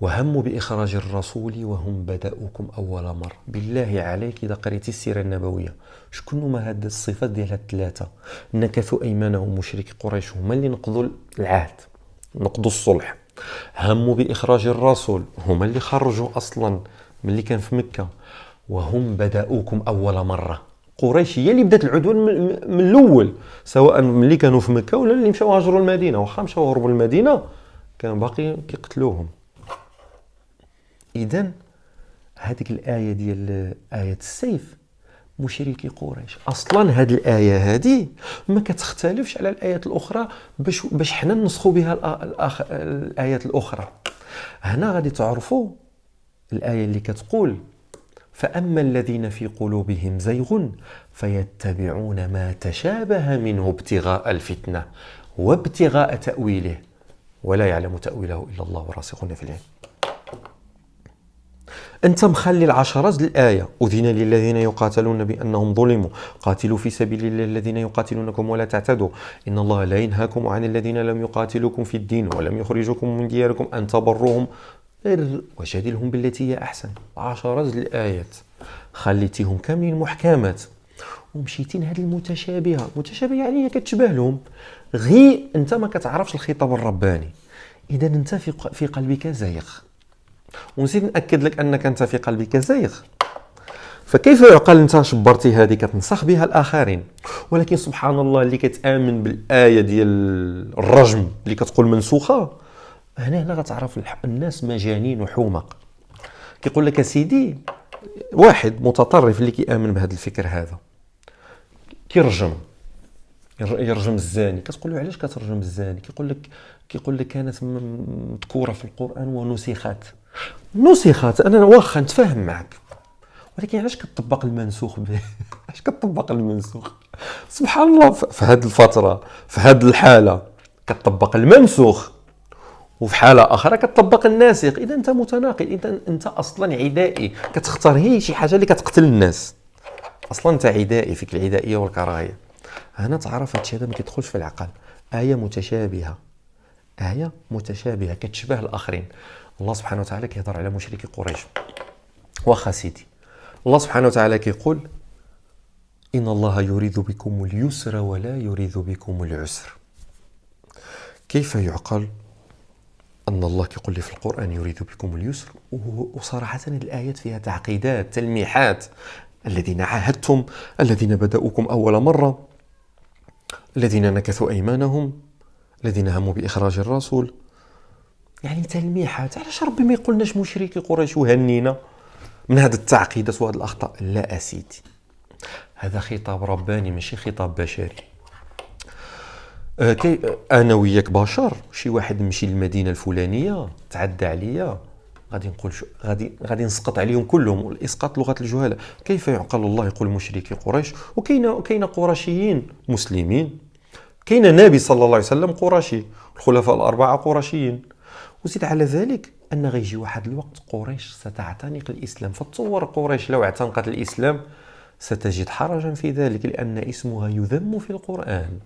وهموا بإخراج الرسول وهم بدأوكم أول مرة. بالله عليك إذا قريتي السيرة النبوية شكون هما هاد الصفات ديال هاد الثلاثة؟ نكثوا أيمانهم، مشركي قريش هما اللي نقضوا العهد، نقضوا الصلح. هموا بإخراج الرسول، هما اللي خرجوا أصلا من اللي كان في مكة. وهم بدأوكم أول مرة، قريش هي اللي بدات العدوان من الأول، سواء من اللي كانوا في مكة ولا اللي مشاو هاجروا المدينة. واخا مشاو هربوا المدينة كان باقي كيقتلوهم. إذن هذيك الآية ديال آية السيف مشركي قريش، أصلا هذه الآية هذه ما كتختلفش على الآيات الأخرى باش حنا نسخوا بها الآيات الأخرى. هنا غادي تعرفوا الآية اللي كتقول فأما الذين في قلوبهم زيغ فيتبعون ما تشابه منه ابتغاء الفتنة وابتغاء تأويله ولا يعلم تأويله إلا الله وراسخون في العلم. أنت مخلي العشرات الآية أذن للذين يقاتلون بأنهم ظلموا قاتلوا في سبيل الله الذين يقاتلونكم ولا تعتدوا إن الله لا ينهاكم عن الذين لم يقاتلوكم في الدين ولم يخرجوكم من دياركم أن تبروهم وجادلهم بالتي هي أحسن. عشرات الآيات خليتيهم كاملين محكمات ومشيتين هذه المتشابهة. متشابهة يعني هي كتشبه لهم، غي أنت ما كتعرفش الخطاب الرباني. إذا أنت في قلبك زيغ، ونزيد نأكد لك أنك أنت في قلبك زيغ. فكيف يعقل أنت شبرتي هذه كتنسخ بها الآخرين؟ ولكن سبحان الله اللي كتآمن بالآية ديال الرجم اللي كتقول منسوخة، هنا غتعرف الناس مجانين وحمق. كيقول لك سيدي واحد متطرف اللي كيآمن بهذا الفكر هذا يرجم الزاني. كتقول له علاش كترجم الزاني؟ كيقول لك كانت مذكورة في القرآن ونسخت. أنا واخا نتفاهم معك، ولكن علاش كتطبق المنسوخ به؟ علاش كتطبق المنسوخ؟ سبحان الله، في هذه الفترة في هذه الحالة كتطبق المنسوخ، وفي حالة أخرى كتطبق الناسخ. إذا أنت متناقض، إذا أنت أصلا عدائي، كتختار هي شي حاجة اللي كتقتل الناس. أصلا أنت عدائي، فيك العدائية والكراهية. هنا تعرف هادشي هذا ما كيدخلش في العقل. آية متشابهة كتشبه الآخرين. الله سبحانه وتعالى كيهضر على مشركي قريش. واخا سيدي الله سبحانه وتعالى كيقول إن الله يريد بكم اليسر ولا يريد بكم العسر. كيف يعقل أن الله كيقول لي في القرآن يريد بكم اليسر، وصراحة الآيات فيها تعقيدات تلميحات؟ الذين عاهدتم، الذين بدأوكم أول مرة، الذين نكثوا أيمانهم، الذين هموا بإخراج الرسول، يعني تلميحات. علاش ربي ما يقولناش مشركي قريش وهنينا من هذه التعقيدات وهذه الأخطاء؟ لا أسيدي، هذا خطاب رباني ماشي خطاب بشري. أنا وياك بشر، شي واحد مشي للمدينة الفلانية تعدى عليا غادي نقول غادي نسقط عليهم كلهم، والإسقاط لغة الجهالة. كيف يعقل الله يقول مشركي قريش؟ وكاين قرشيين مسلمين، كاين النبي صلى الله عليه وسلم قرشي، الخلفاء الأربعة قرشيين. وزيد على ذلك أن غيجي واحد الوقت قريش ستعتنق الإسلام. فتصور قريش لو اعتنقت الإسلام ستجد حرجا في ذلك، لأن اسمها يذم في القرآن.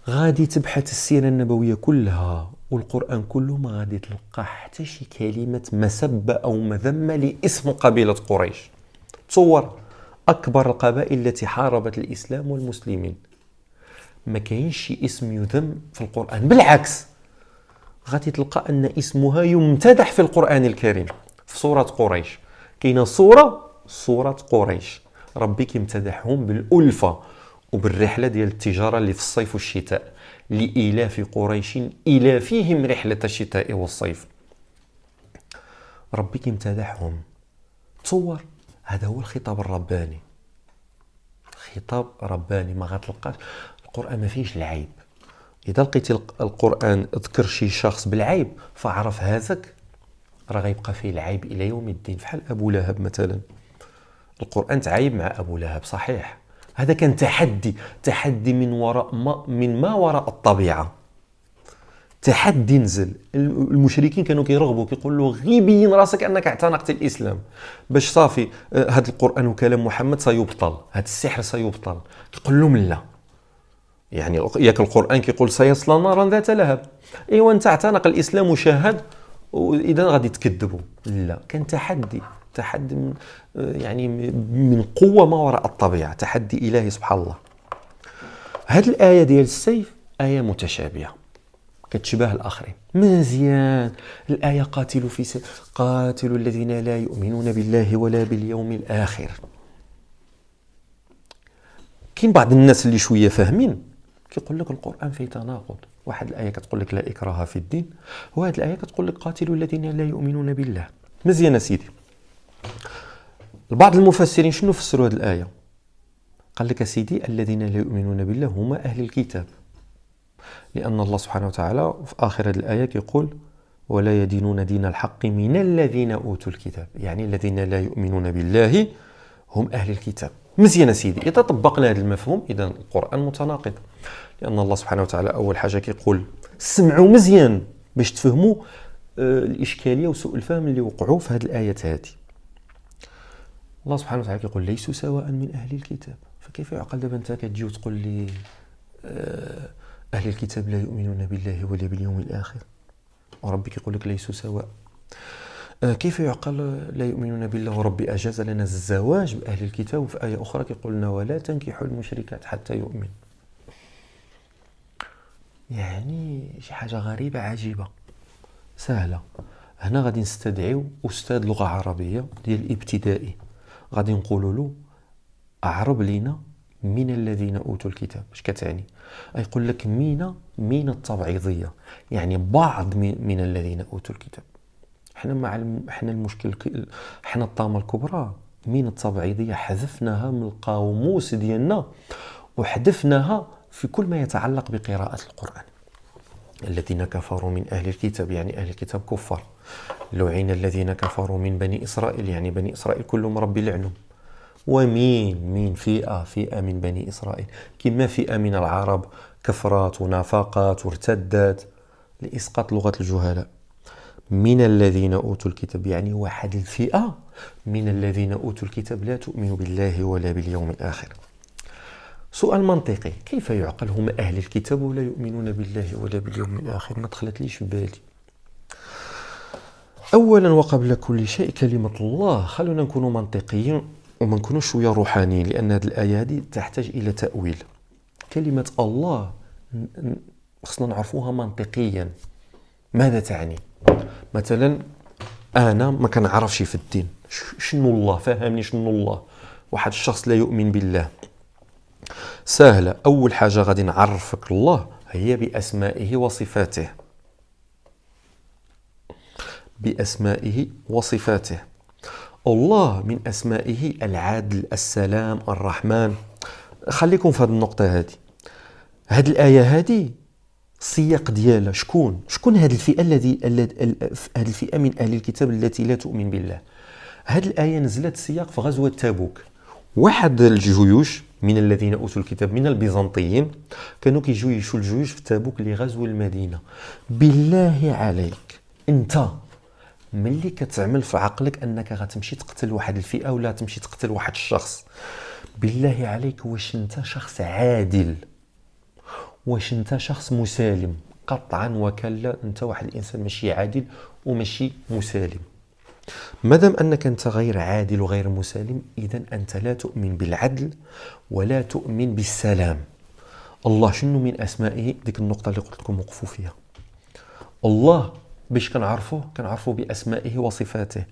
غادي تبحث السيرة النبوية كلها والقرآن كله، ما غادي تلقى حتى شي كلمة مسبة أو مذمة لاسم قبيلة قريش. تصور أكبر القبائل التي حاربت الإسلام والمسلمين، ما كاينش شي اسم يذم في القرآن، بالعكس غادي تلقى أن اسمها يمتدح في القرآن الكريم. في سورة قريش كاينة سورة قريش ربي كيمتدحهم بالألفة وبالرحلة ديال التجارة اللي في الصيف والشتاء، لإيلاف قريش إيلافهم رحلة الشتاء والصيف. ربي كيمتدحهم. تصور هذا هو الخطاب الرباني، خطاب رباني ما غتلقاش. القرآن ما فيهش العيب. إذا لقيتي القرآن ذكر شي شخص بالعيب فاعرف هذاك راه غيبقى فيه العيب إلى يوم الدين. بحال أبو لهب مثلا، القرآن تعايب مع أبو لهب صحيح، هذا كان تحدي من ما وراء الطبيعة. تحدي نزل. المشركين كانوا كيرغبوا كيقول له غير بين راسك انك اعتنقت الاسلام باش صافي هذا القران وكلام محمد سيبطل، هذا السحر سيبطل. يقول لهم لا، يعني ياك القران كيقول سيصلى نارا ذات لهب، ايوا انت اعتنق الاسلام وشاهد واذا غادي تكذبوا. لا، كان تحدي من يعني من قوه ما وراء الطبيعه، تحدي الهي سبحان الله. هذه الايه ديال السيف ايه متشابهه كتشبه الآخرين مزيان. الآية قاتلوا الذين لا يؤمنون بالله ولا باليوم الآخر. كاين بعض الناس اللي شوية فاهمين كيقول لك القرآن فيه تناقض، واحد الآية كتقول لك لا إكراه في الدين، وهاد الآية كتقول لك قاتلوا الذين لا يؤمنون بالله. مزيان سيدي. بعض المفسرين شنو فسروا هذه الآية؟ قال لك سيدي الذين لا يؤمنون بالله هما أهل الكتاب، لأن الله سبحانه وتعالى في آخر هذه الآية يقول ولا يدينون دين الحق من الذين أوتوا الكتاب، يعني الذين لا يؤمنون بالله هم أهل الكتاب. مزيان سيدي. إذا طبقنا هذا المفهوم إذا القرآن متناقض، لأن الله سبحانه وتعالى أول حاجة يقول سمعوا مزيان باش تفهموا الإشكالية وسوء الفهم اللي وقعوا في هذه الآيات هذه. الله سبحانه وتعالى يقول ليسوا سواء من أهل الكتاب، فكيف يعقل دابا أنت كتجي وتقول لي أهل الكتاب لا يؤمنون بالله ولا باليوم الآخر، وربك يقول لك ليسوا سواء؟ كيف يعقل لا يؤمنون بالله وربي أجاز لنا الزواج بأهل الكتاب، وفي آية أخرى يقول لنا ولا تنكحوا المشركات حتى يؤمن؟ يعني شي حاجة غريبة عجيبة سهلة. هنا غادي نستدعيو أستاذ لغة عربية ديال الابتدائي، غادي نقولوا له أعرب لنا من الذين أوتوا الكتاب اش كتعني؟ يقول لك مين التبعيضية، يعني بعض من الذين أوتوا الكتاب. احنا المشكل احنا الطامة الكبرى مين التبعيضية حذفناها من القاموس ديالنا وحذفناها في كل ما يتعلق بقراءة القرآن. الذين كفروا من أهل الكتاب يعني أهل الكتاب كفار. لعن الذين كفروا من بني إسرائيل يعني بني إسرائيل كلهم ربي لعنهم. ومين فئة من بني إسرائيل، كما فئة من العرب كفرات ونافقات وارتدت لإسقاط لغة الجهلاء. من الذين أوتوا الكتاب يعني واحد الفئة من الذين أوتوا الكتاب لا تؤمن بالله ولا باليوم الآخر. سؤال منطقي، كيف يعقل هم أهل الكتاب ولا يؤمنون بالله ولا باليوم الآخر؟ ما دخلت ليش في بالي. أولا وقبل كل شيء كلمة الله، خلونا نكونوا منطقيين وما نكونوش شوية روحانيين، لأن هذه الآية هذه تحتاج إلى تأويل. كلمة الله خصنا نعرفوها منطقيا ماذا تعني. مثلا أنا ما كنعرفش في الدين شنو الله، فهمني شنو الله. واحد الشخص لا يؤمن بالله، سهلة. أول حاجة غادي نعرفك الله هي بأسمائه وصفاته، بأسمائه وصفاته. الله من أسمائه العدل، السلام، الرحمن. خليكم في هذه النقطة هذه. هذه الآية هذه السياق ديالها شكون هذه الفئة هذه الفئة من أهل الكتاب التي لا تؤمن بالله. هذه الآية نزلت سياق في غزوة تبوك. واحد الجيوش من الذين أوتوا الكتاب من البيزنطيين كانوا كيجيوشوا الجيوش في تبوك لغزو المدينة. بالله عليك انت ملي كتعمل في عقلك انك غتمشي تقتل واحد الفئة ولا تمشي تقتل واحد الشخص، بالله عليك واش انت شخص عادل؟ واش انت شخص مسالم؟ قطعا وكلا انت واحد الانسان ماشي عادل وماشي مسالم. مادام انك انت غير عادل وغير مسالم اذا انت لا تؤمن بالعدل ولا تؤمن بالسلام. الله شنو من اسمائه؟ ديك النقطة اللي قلت لكم وقفوا فيها. الله باش كنعرفوه بأسمائه وصفاته.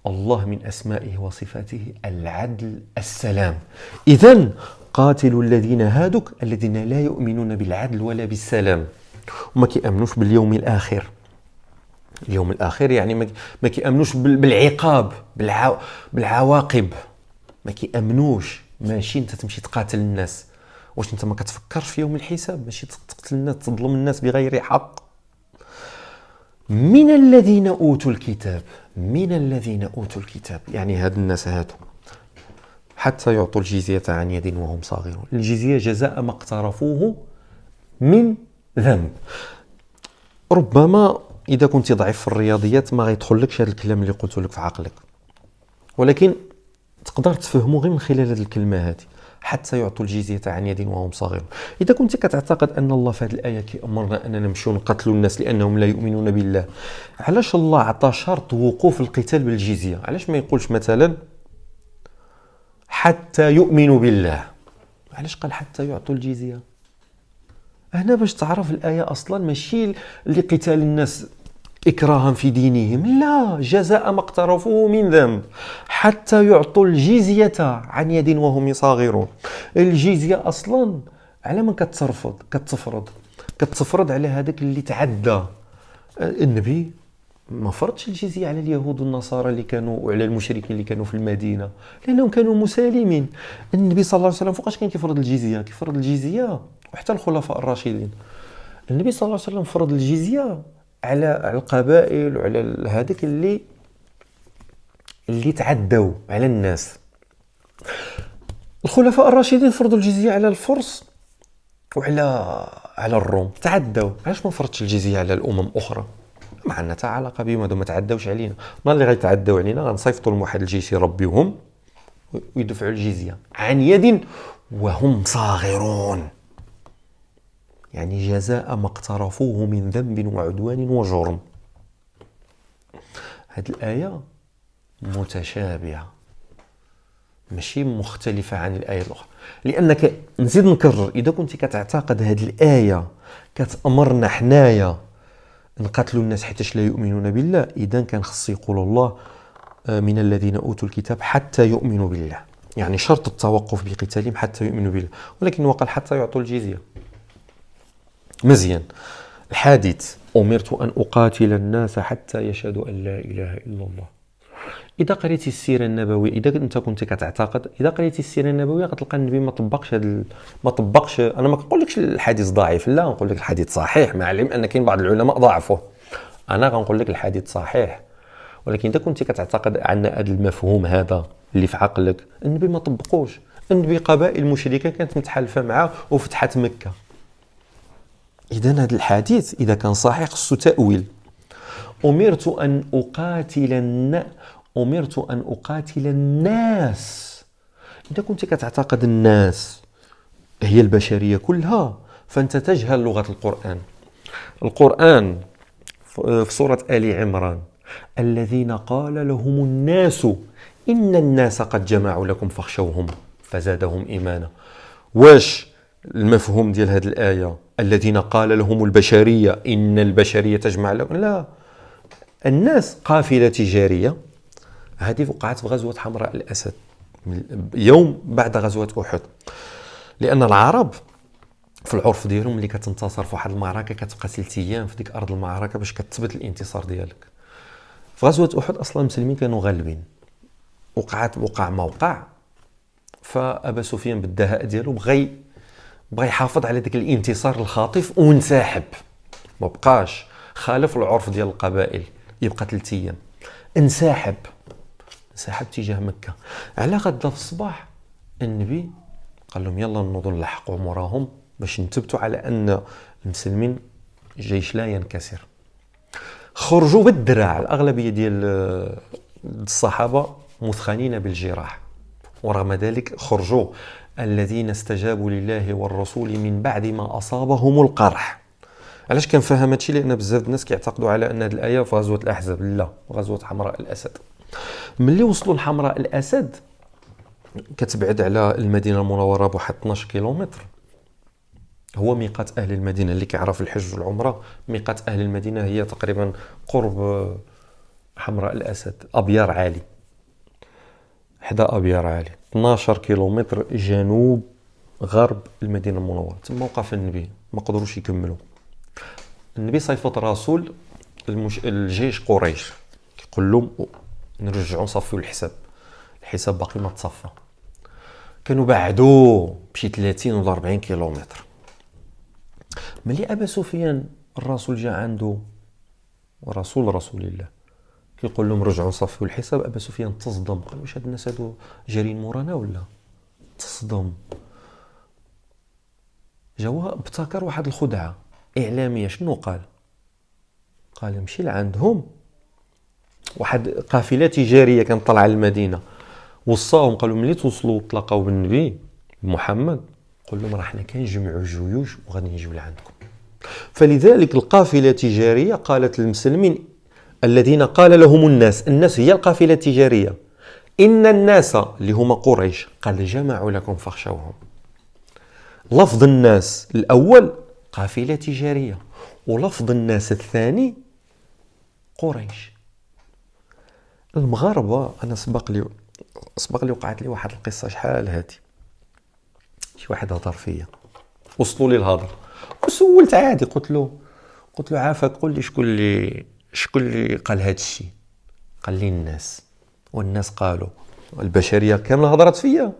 الله من أسمائه وصفاته العدل، السلام. إذن قاتلوا الذين هادوك الذين لا يؤمنون بالعدل ولا بالسلام، وما كيأمنوش باليوم الآخر. اليوم الآخر يعني ما كيأمنوش بالعقاب، بالعواقب، ما كيأمنوش. ماشي انت تمشي تقاتل الناس، واش انت ما كتفكرش في يوم الحساب؟ ماشي تقتل الناس، تظلم الناس بغير حق. من الذين أوتوا الكتاب، من الذين أوتوا الكتاب يعني هاد الناس هادو حتى يعطوا الجزية عن يد وهم صاغرون. الجزية جزاء ما اقترفوه من ذنب. ربما إذا كنت ضعيف في الرياضيات ما غيدخلكش هذا الكلام اللي قلت لك في عقلك، ولكن تقدر تفهمه غير من خلال هذه الكلمة هذه، حتى يعطوا الجزية عن يد وهم صاغرون. إذا كنت كتعتقد أن الله في هذه الآية كيأمرنا أننا نمشيو نقتلوا الناس لأنهم لا يؤمنون بالله، علاش الله عطى شرط وقوف القتال بالجزية؟ علاش ما يقولش مثلا حتى يؤمنوا بالله؟ علاش قال حتى يعطوا الجزية؟ هنا باش تعرف الآية أصلا ماشي لقتال الناس إكراها في دينهم، لا، جزاء ما اقترفوه من ذنب حتى يعطوا الجزية عن يد وهم صاغرون. الجزية أصلا على من كتفرض على هذاك اللي تعدى. النبي ما فرضش الجزية على اليهود والنصارى اللي كانوا، وعلى المشركين اللي كانوا في المدينة، لأنهم كانوا مسالمين. النبي صلى الله عليه وسلم فوقاش كان كيفرض الجزية؟ كيفرض الجزية وحتى الخلفاء الراشدين. النبي صلى الله عليه وسلم فرض الجزية على القبائل وعلى هذاك اللي تعدوا على الناس. الخلفاء الراشدين فرضوا الجزية على الفرس وعلى الروم، تعدوا. علاش ما فرضش الجزية على الأمم أخرى؟ ما عندنا حتى علاقة بهم، هذو ما تعداوش علينا. ما اللي غيتعداو علينا غنصيفطوا لهم واحد الجيش يربيوهم ويدفعوا الجزية عن يد وهم صاغرون، يعني جزاء ما اقترفوه من ذنب وعدوان وجرم. هذه الآية متشابهة ماشي مختلفة عن الآية الأخرى، لأنك نزيد نكرر، إذا كنت كتعتقد هذه الآية كتأمرنا حنايا نقتلوا الناس حيتاش لا يؤمنون بالله، إذا كان خص يقول الله من الذين أوتوا الكتاب حتى يؤمنوا بالله، يعني شرط التوقف بقتالهم حتى يؤمنوا بالله، ولكن وقال حتى يعطوا الجزية. مزيان. الحديث أمرت أن أقاتل الناس حتى يشهدوا أن لا إله إلا الله. إذا قريتي السيرة النبوية، إذا أنت كنت كتعتقد، إذا قريتي السيرة النبوية غتلقى النبي ما طبقش أنا ما كنقولكش الحديث ضعيف، لا، نقول لك الحديث صحيح، مع العلم أن كاين بعض العلماء ضعفوه. أنا غنقول لك الحديث صحيح، ولكن إذا كنت كتعتقد أن هذا المفهوم هذا اللي في عقلك النبي ما طبقوش. النبي قبائل مشركة كانت متحالفة معه وفتحت مكة. إذن هذا الحديث إذا كان صحيح خصو تأويل. أمرت أن أقاتل الناس. إذا كنت كتعتقد الناس هي البشرية كلها فأنت تجهل لغة القرآن. القرآن في سورة آل عمران الذين قال لهم الناس إن الناس قد جمعوا لكم فاخشوهم فزادهم إيمانا. واش المفهوم ديال هذه الآية الذين قال لهم البشرية إن البشرية تجمع لكم؟ لا، الناس قافلة تجارية. هذه وقعت في غزوة حمراء الأسد يوم بعد غزوة أحد، لأن العرب في العرف ديالهم اللي كتنتصر في واحد المعركة كتبقى 3 أيام في ديك أرض المعركة باش كتثبت الانتصار ديالك. في غزوة أحد أصلا المسلمين كانوا غالبين، وقع ما وقع، فأبا سفيان بالدهاء ديالو بغى يحافظ على ديك الانتصار الخاطف وانسحب، ما بقاش، خالف العرف ديال القبائل يبقى 3 أيام، انسحب تجاه مكة. على غدا في الصباح النبي قال لهم يلا نوضوا نلحقوا موراهم باش نثبتوا على أن المسلمين جيش لا ينكسر. خرجوا بالدراع، الأغلبية ديال الصحابة مثخنين بالجراح، ورغم ذلك خرجوا. الذين استجابوا لله والرسول من بعد ما أصابهم القرح. علاش كنفهم هادشي؟ لأن بزاف الناس كيعتقدوا على أن هذه الآية في غزوة الأحزاب، لا، غزوة حمراء الأسد. ملي وصلوا لحمراء الأسد كتبعد على المدينة المنورة بواحد 12 كيلومتر، هو ميقات أهل المدينة. اللي كيعرف الحج والعمرة، ميقات أهل المدينة هي تقريبا قرب حمراء الأسد، أبيار عالي، 11 أبيار عالي، 12 كيلومتر جنوب غرب المدينة المنورة. تما وقف النبي، ما قدروش يكملوا. النبي صيفط رسول الجيش قريش يقول لهم نرجعوا نصفيو الحساب باقي ما تصفى. كانوا بعدوا بشي 30 ولا 40 كيلومتر. ملي ابا سفيان الرسول جاء عنده رسول الله كيقول لهم رجعوا نصفيو الحساب، ابا سفيان تصدم، قال واش هاد الناس هادو جارين مورانا ولا؟ تصدم، جاوا ابتكر واحد الخدعه اعلاميه. شنو قال مشي لعندهم واحد قافله تجاريه كانت طالعه للمدينه، وصاهم قالوا ملي توصلوا تلاقاو بالنبي محمد قول لهم راه حنا كنجمعوا جيوش وغادي نجيو لعندكم. فلذلك القافله التجاريه قالت للمسلمين الذين قال لهم الناس هي القافله التجاريه، ان الناس اللي هما قريش قد جمعوا لكم فاخشوهم. لفظ الناس الاول قافله تجاريه، ولفظ الناس الثاني قريش. المغاربه انا سبق لي وقعت لي واحد القصه شحال هادي. شي واحد هضر فيا، وصلوا لي الهضر وسولت عادي، قلت له عافاك قول لي شكون اللي قال هاد الشيء؟ قال لي الناس، والناس قالوا البشريه كامله هضرت فيا.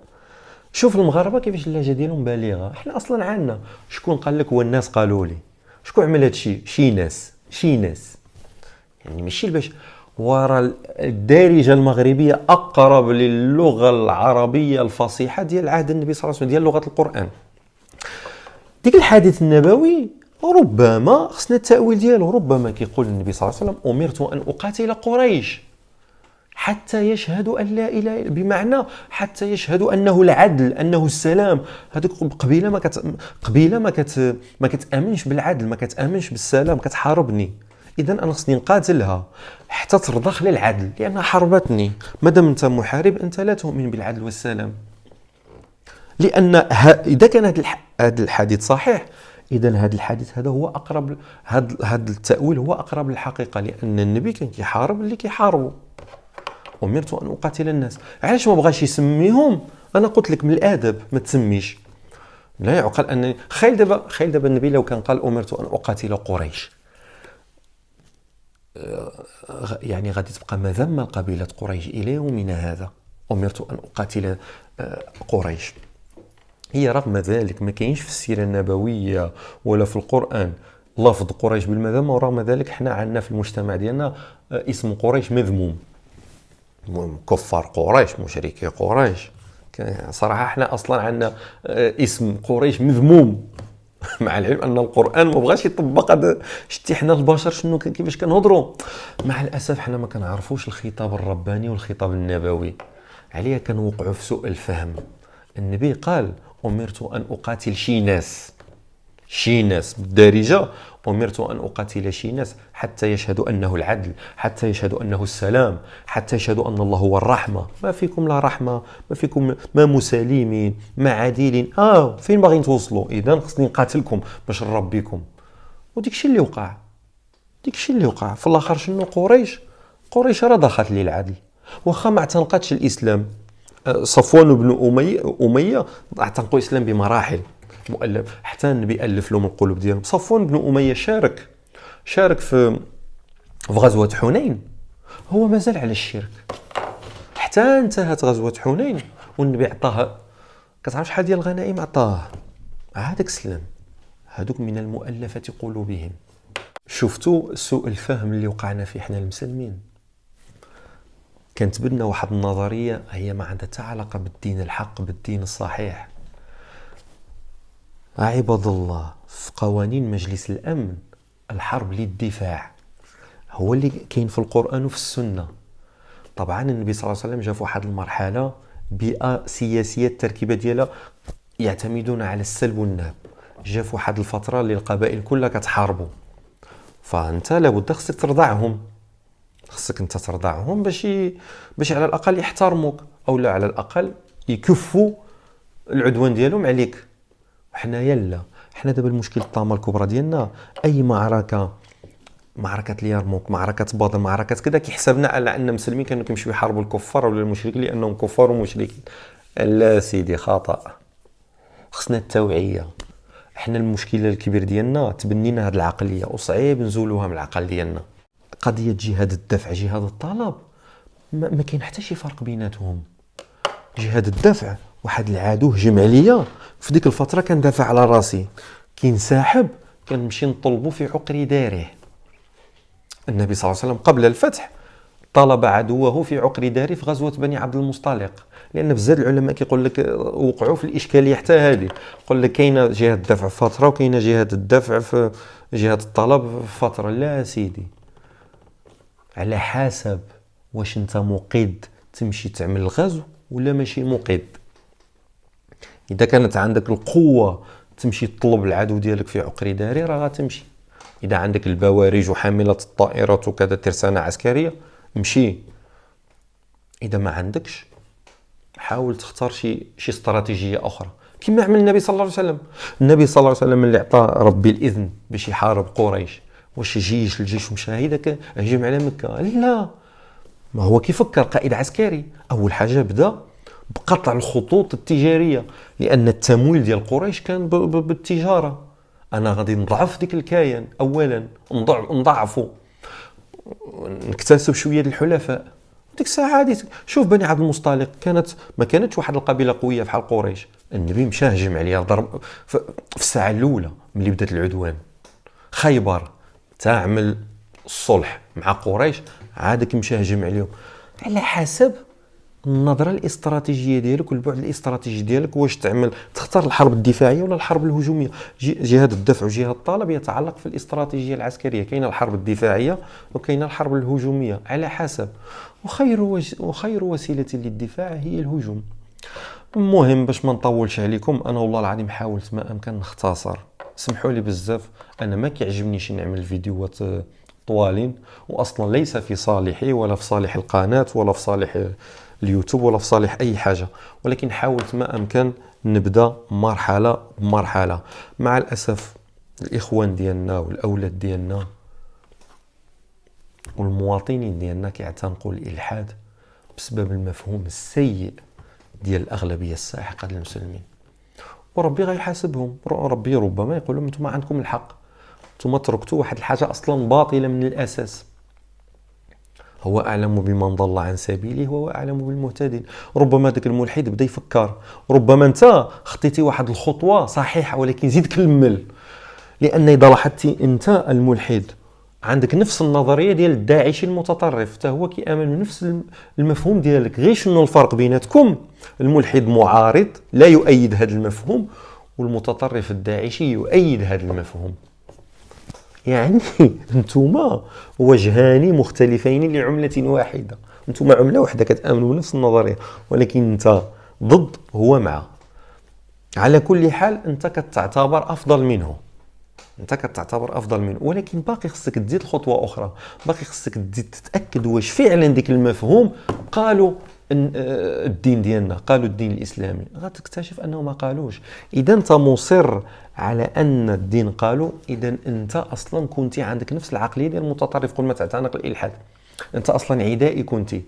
شوف المغاربه كيفاش اللهجه ديالهم بالغه. احنا اصلا عندنا شكون قال لك؟ هو الناس قالوا لي. شكون عمل هاد الشيء؟ شي ناس يعني ماشي ورا الدارجه المغربيه اقرب للغه العربيه الفصيحه ديال عهد النبي صلى الله عليه وسلم، ديال لغه القران. ديك الحديث النبوي ربما خصنا التاويل ديالو، ربما كيقول النبي صلى الله عليه وسلم امرت ان اقاتل قريش حتى يشهدوا ان لا اله الا، بمعنى حتى يشهدوا انه العدل، انه السلام. هذوك قبيله ما كتامنش بالعدل، ما كتامنش بالسلام، كتحاربني. اذا انا خصني نقاتلها حتى ترضخ للعدل، لانها حاربتني. مادام انت محارب انت لا تؤمن بالعدل والسلام. لان اذا كان هذا الحديث صحيح، اذا هذا الحديث هذا هو اقرب، هذا التاويل هو اقرب للحقيقه، لان النبي كان كيحارب اللي كيحاربوا. امرت ان اقاتل الناس. علاش ما بغاش يسميهم؟ انا قلت لك من الادب ما تسميش. لا يعقل ان خيل دابا النبي لو كان قال امرت ان اقاتل قريش، يعني غادي تبقى مذمه لقبيله قريش الى يومنا هذا. امرت ان اقاتل قريش. هي رغم ذلك ما كاينش في السيره النبويه ولا في القران لفظ قريش بالمذمه، ورغم ذلك حنا عندنا في المجتمع ديالنا اسم قريش مذموم. كفار قريش، مشركي قريش. صراحه احنا اصلا عندنا اسم قريش مذموم. مع العلم ان القران ما بغاش يطبق هذا. شتي حنا البشر شنو كيفاش كنهضروا؟ مع الاسف حنا ما كنعرفوش الخطاب الرباني والخطاب النبوي، عليها كنوقعوا في سوء الفهم. النبي قال امرت ان اقاتل شي ناس بالدارجه. امرت ان اقاتل شي ناس حتى يشهدوا انه العدل، حتى يشهدوا انه السلام، حتى يشهدوا ان الله هو الرحمه. ما فيكم لا رحمه، ما فيكم ما مسالمين ما عادلين. فين باغيين توصلوا؟ اذا خصني نقاتلكم باش نربيكم. وديك الشيء اللي وقع في الاخر. شنو قريش راه دخلت لي العدل، واخا ما اعتنقتش الاسلام. صفوان بن اميه اعتنقوا الاسلام بمراحل مؤلف، حتى النبي الف لهم القلوب ديالهم. صفوان بن اميه شارك في غزوه حنين، هو مازال على الشرك حتى انتهت غزوه حنين، والنبي عطاه كتعرف شحال ديال الغنائم عطاه. هذاك سلم. هذوك من المؤلفه قلوبهم. شفتوا سوء الفهم اللي وقعنا فيه احنا المسلمين؟ كانت بدنا واحد النظريه هي ما عندها حتى علاقه بالدين الحق، بالدين الصحيح. عباد الله، في قوانين مجلس الامن الحرب للدفاع هو اللي كاين في القران وفي السنه. طبعا النبي صلى الله عليه وسلم جاء في واحد المرحله بيئه سياسيه التركيبه ديالها يعتمدون على السلب والنهب. جاء في واحد الفتره اللي القبائل كلها كتحاربوا، فانت لابد خصك ترضعهم، باش على الاقل يحترموك، او لا على الاقل يكفوا العدوان ديالهم عليك. وحنايا لا، حنا دابا المشكل الطامه الكبرى ديالنا اي معركه اليرموك، معركه بدر، معركه كذا، كيحسبنا على ان المسلمين كانوا كيمشيو يحاربوا الكفار ولا المشركين لانهم كفار ومشركين. لا سيدي، خطا. خصنا التوعيه. احنا المشكله الكبير ديالنا تبنينا هذه العقليه وصعيب نزولوها من العقل ديالنا. قضيه جهاد الدفع جهاد الطلب ما كاين حتى شي فرق بيناتهم. جهاد الدفع واحد العدو هجم عليا في ديك الفتره كندافع على راسي، كينسحب كنمشي نطلبو في عقر داره. النبي صلى الله عليه وسلم قبل الفتح طلب عدوه في عقر داره في غزوه بني عبد المصطلق، لان بزاف العلماء كيقول لك وقعوا في الاشكاليه حتى هذه. يقول لك كاينه جهاد الدفع في فتره وكاينه جهاد الدفع في جهاد الطلب في فتره. لا سيدي، على حسب واش انت مقيد تمشي تعمل الغزو ولا ماشي مقيد. اذا كانت عندك القوه تمشي تطلب العدو ديالك في عقر داري راه غتمشي. اذا عندك البوارج وحاملات الطائرات وكذا ترسانه عسكريه مشي. اذا ما عندكش حاول تختار شي استراتيجيه اخرى كما عمل النبي صلى الله عليه وسلم. النبي صلى الله عليه وسلم اللي عطى ربي الاذن باش يحارب قريش، واش الجيش مشى هيداك هجم على مكه؟ لا، ما هو كيفكر قائد عسكري. اول حاجه بدا بقطع الخطوط التجاريه، لان التمويل ديال قريش كان بالتجاره. انا غادي نضعف ديك الكيان اولا، نضعفو، نكتسب شويه الحلفاء. ديك الساعه عادي. شوف بني عبد المصطلق ما كانتش واحد القبيله قويه بحال قريش. النبي مشى هجم عليها ضرب في الساعه الاولى ملي بدات العدوان. خيبر تعمل الصلح مع قريش عادك مشى هجم عليهم. على حسب النظره الاستراتيجيه ديالك والبعد الاستراتيجي ديالك، واش تختار الحرب الدفاعيه ولا الحرب الهجوميه. جهاد الدفع وجهاد الطلب يتعلق في الاستراتيجيه العسكريه. كاينه الحرب الدفاعيه وكاينه الحرب الهجوميه على حسب. وخير وسيله للدفاع هي الهجوم. المهم باش ما نطولش عليكم، انا والله العظيم حاولت ما امكن نختصر. سمحوا لي بزاف، انا ما كيعجبنيش نعمل فيديوهات طوالين، واصلا ليس في صالحي ولا في صالح القناه ولا في صالح اليوتيوب ولا في صالح اي حاجه، ولكن حاولت ما امكن نبدا مرحله بمرحله. مع الاسف الاخوان ديالنا والاولاد ديالنا والمواطنين ديالنا كيعتنقوا الالحاد بسبب المفهوم السيء ديال الاغلبيه الساحقه للمسلمين، وربي غيحاسبهم. ربي ربما يقول لهم انتم عندكم الحق، انتم تركتوا واحد الحاجه اصلا باطله من الاساس. هو اعلم بمن ضل عن سبيله وهو اعلم بالمهتدين. ربما ذاك الملحد بدا يفكر، ربما انت خطيتي واحد الخطوه صحيحه ولكن زيد كمل. لان اذا لاحظتي انت الملحد عندك نفس النظريه ديال الداعشي المتطرف، حتى هو كيامن بنفس المفهوم ديالك. غير شنو الفرق بيناتكم؟ الملحد معارض لا يؤيد هذا المفهوم، والمتطرف الداعشي يؤيد هذا المفهوم. يعني انتوما وجهان مختلفين لعملة واحدة. انتوما عملة واحدة كتآمنوا بنفس النظرية، ولكن انت ضد هو مع. على كل حال انت كتعتبر افضل منه، ولكن باقي خصك تزيد الخطوة اخرى. باقي خصك تزيد تتأكد واش فعلا ديك المفهوم قالوا الدين ديالنا، قالوا الدين الإسلامي. غتكتشف أنه ما قالوش. إذا أنت مصر على أن الدين قالوا، إذا أنت أصلا كنتي عندك نفس العقلية ديال المتطرف. قل ما تعتنق الإلحاد، أنت أصلا عدائي كنتي.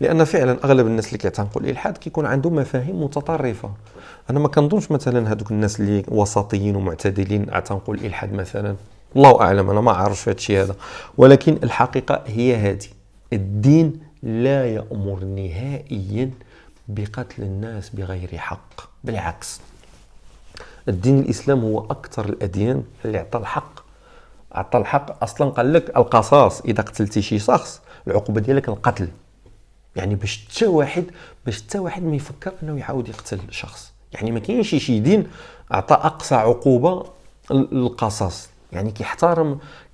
لأن فعلا أغلب الناس اللي كيعتنقوا الإلحاد كيكون عندهم مفاهيم متطرفة. أنا ما كنظنش مثلا هذوك الناس اللي وسطيين ومعتدلين اعتنقوا الإلحاد مثلا، الله أعلم، أنا ما أعرف هذا الشيء هذا. ولكن الحقيقة هي هذه: الدين لا يأمر نهائيا بقتل الناس بغير حق. بالعكس، الدين الإسلام هو أكثر الأديان اللي أعطى الحق. أصلا قال لك القصاص، إذا قتلتي شي شخص العقوبة ديالك القتل. يعني باش حتى واحد ما يفكر أنه يعاود يقتل شخص. يعني ما كاينش شي دين أعطى أقصى عقوبة القصاص. يعني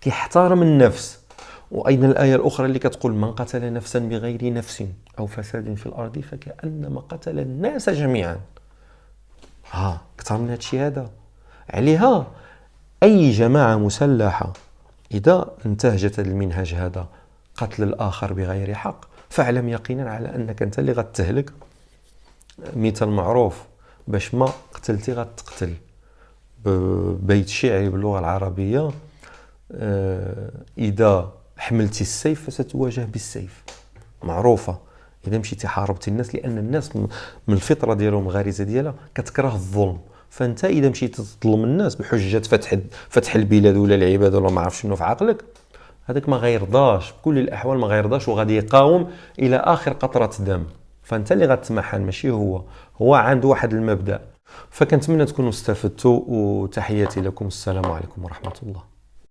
كيحترم النفس. وأيضا الآية الأخرى اللي كتقول: من قتل نفسا بغير نفس أو فساد في الأرض فكأنما قتل الناس جميعا. كتر من هادشي هذا. عليها أي جماعة مسلحة إذا انتهجت المنهج هذا، قتل الآخر بغير حق، فاعلم يقينا على أنك أنت اللي غتهلك. مثال معروف: باش ما قتلتي غتقتل. بيت شعري باللغة العربية: إذا حملتي السيف فستواجه بالسيف. معروفة. إذا مشيتي حاربتي الناس، لأن الناس من الفطرة ديالهم غريزة ديالها كتكره الظلم، فانت اذا مشيت تظلم الناس بحجه فتح البلاد ولا العباد ولا ما عرف شنو في عقلك، هذاك ما غيرضاش بكل الاحوال، ما غيرضاش وغادي يقاوم الى اخر قطره دم. فانت اللي غتمحن ماشي هو عنده واحد المبدا. فكنتمنى تكونوا استفدتوا، وتحياتي لكم، السلام عليكم ورحمه الله.